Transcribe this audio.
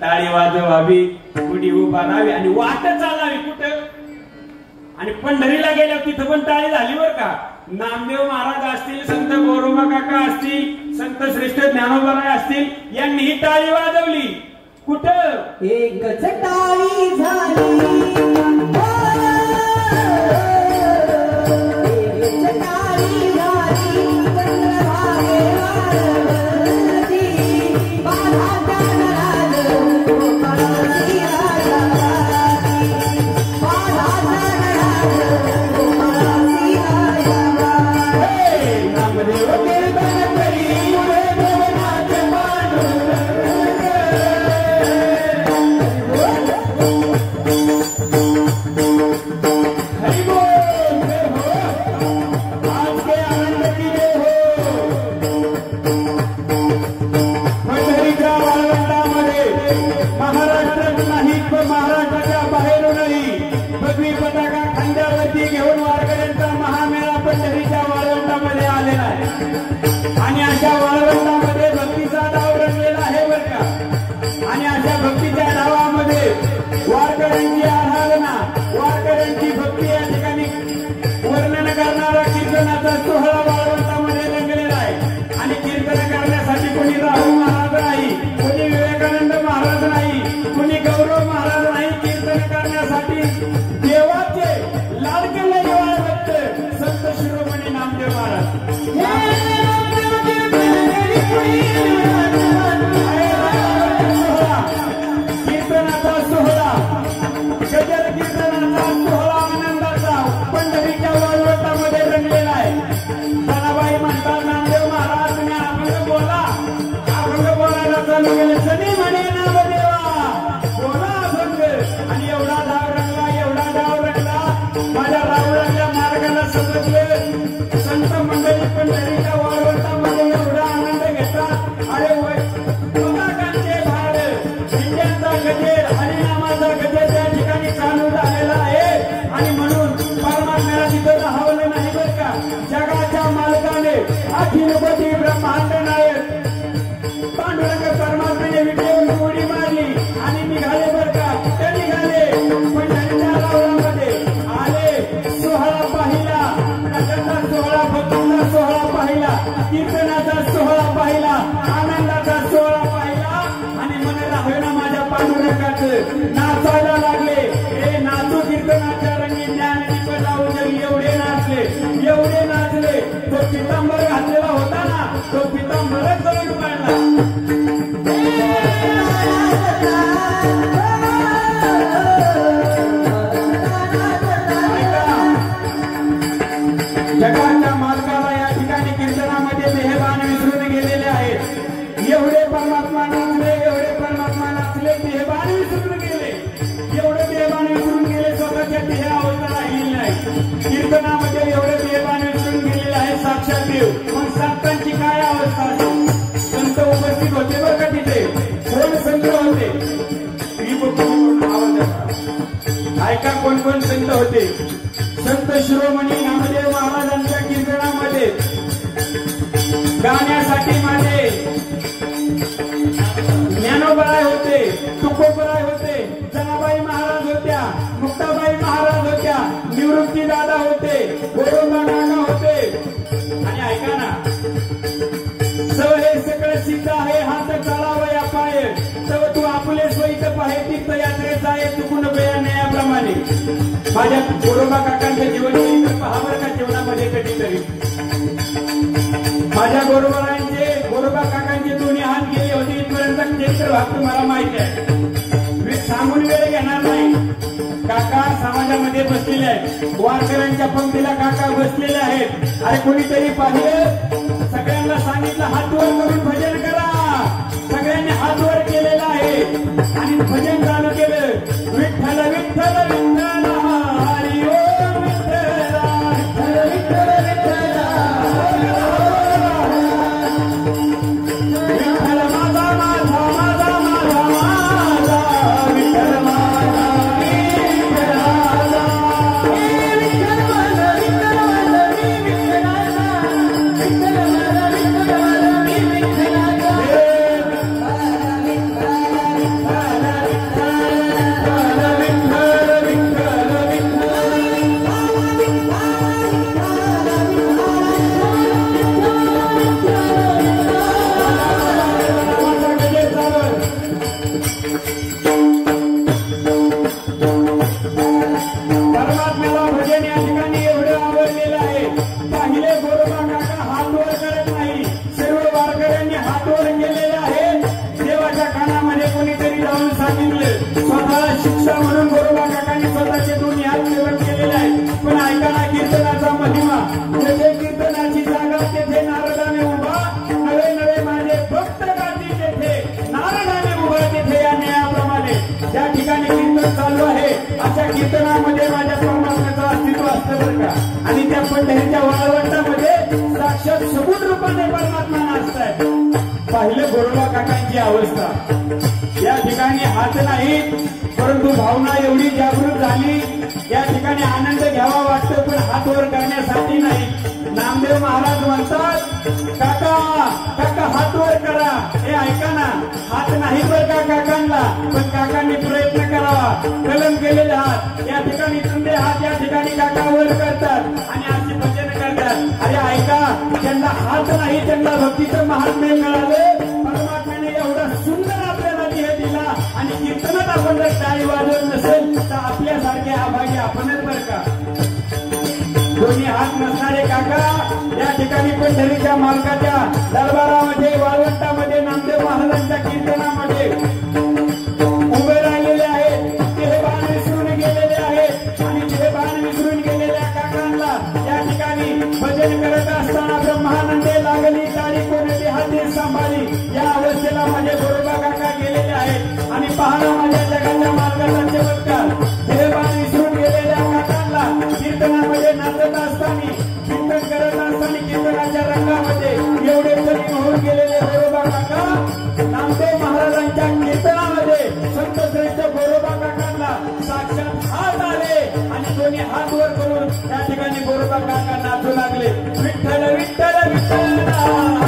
टाळी वाजवावी, गुढी उभारावी आणि वाट चालावी कुठं. आणि पंढरीला गेल्यावर तिथं पण टाळी झाली बर का. नामदेव महाराज असतील, संत गौरोबा काका असतील, संत श्रेष्ठ ज्ञानोबराय असतील, यांनी ही टाळी वाजवली. कुठं एकच टाळी झाली, नाचायला लागले. हे नाचू कीर्तनाच्या रंगी ज्ञानदीप लावू जरी एवढे नाचले, एवढे नाचले. तो पितांबर घातलेला होता ना, तो पितांबरच जळून पाडला. जगाच्या मालकाला या ठिकाणी कीर्तनामध्ये मेहरबान विसरून गेलेले आहेत. एवढे परमात्मा नाचले, एवढे परमात्मा नाचले, मेहरबान विसरून गेले. एवढे मेहरबान विसरून गेले, स्वतःच्या देह अवस्था राहिली नाही. कीर्तनामध्ये एवढे मेहरबान विसरून गेलेले आहे साक्षात देव. पण संतांची काय अवस्था असेल? संत उपस्थित होते बरं का तिथे. कोण संत होते? ऐका कोण कोण संत होते. संत शिरोमणी नामदेव महाराजांच्या कीर्तनामध्ये गाण्यासाठी माझे ज्ञानोबराय होते, तुकोबराय होते, जनाबाई महाराज होत्या, मुक्ताबाई महाराज होत्या, निवृत्ती दादा होते, गोरोबा काका होते. आणि ऐका ना, सव हे सगळं सिद्ध आहे. हात चालावया पाय तव तू आपले स्वैत पाहे तीर्थयात्रेचा आहे चुकून बेया याप्रमाणे. माझ्या गोरोबा काकांच्या जीवन पहावर का जीवनामध्ये कधीतरी माझ्या गोरोबा काकांचे दोन्ही हात गेले होते. इथपर्यंत चरित्र भाग तुम्हाला माहिती आहे, सांगून वेळ घेणार नाही. काका समाजामध्ये बसलेले आहेत, वारकऱ्यांच्या पंक्तीला काका बसलेले आहेत. अरे कोणीतरी पाहिजे, सगळ्यांना सांगितलं हात वर करून भजन करा. सगळ्यांनी हात वर केलेला आहे आणि भजन चालू केलं. विठ्ठल विठ्ठल विठ्ठल हरी ओम विठ्ठल विठ्ठल विठ्ठल विठ्ठल विठ्ठल माझा माझा माझा माझा माझा विठ्ठल माझा विठ्ठल माझा विठ्ठल माझा विठ्ठल माझा विठ्ठल माझा विठ्ठल माझा विठ्ठल माझा विठ्ठल माझा अशा कीर्तनामध्ये माझ्या परमात्म्याचं अस्तित्व असतं बरं का. आणि त्या पंढरीच्या वाळवंटामध्ये साक्षात सबूत रूपाने परमात्मा नाचताय. पाहिलं गोरोबा काकांची अवस्था. या ठिकाणी हात नाही परंतु भावना एवढी जागृत झाली. या ठिकाणी आनंद घ्यावा वाटतो पण हात वर करण्यासाठी नाही. नामदेव महाराज म्हणतात काका काका हात वर करा. हे ऐका ना, हात नाही बरं का काकांना, पण काकांनी प्रयत्न करावा. कलम केलेले हात या ठिकाणी तुंबे हात या ठिकाणी काका वर करतात आणि अशी भजन करतात. अरे ऐका, त्यांना हात नाही त्यांना भक्तीचं महात्म्य मिळाले. परमात्म्याने एवढा सुंदर आपल्याला देह दिला आणि कीर्तनात आपण जर टाळी वाजवत नसेल तर आपल्यासारखे अभागी आपणच बरं का. दोन्ही हात नसणारे काका या ठिकाणी पंढरीच्या मालकाच्या दरबारामध्ये वाळवंटामध्ये नामदेव महाराजांच्या कीर्तनामध्ये उभे राहिलेले आहेत. ते बाण विसरून गेलेले आहेत आणि ते बाण विसरून गेलेल्या काकांना या ठिकाणी भजन करत असताना ब्रह्मानंदे लागली टाळी कोणती हाती सांभाळी. या अवस्थेला माझे गोरोबा काका गेलेले आहेत आणि पाहणा माझ्या जगाच्या मालकाचा चमत्कार. ते बाण विसरून गेलेल्या काकांना कीर्तनामध्ये नाचत असताना कीर्तन करत असताना कीर्तनाच्या रंगामध्ये एवढे तरी होऊन गेलेले गोरोबा काका नामदेव महाराजांच्या कीर्तनामध्ये संत श्रेष्ठ गोरोबा काकांना साक्षात हात आले आणि दोन्ही हात वर करून त्या ठिकाणी गोरोबा काका नाचू लागले. विठ्ठल विठ्ठल विठ्ठल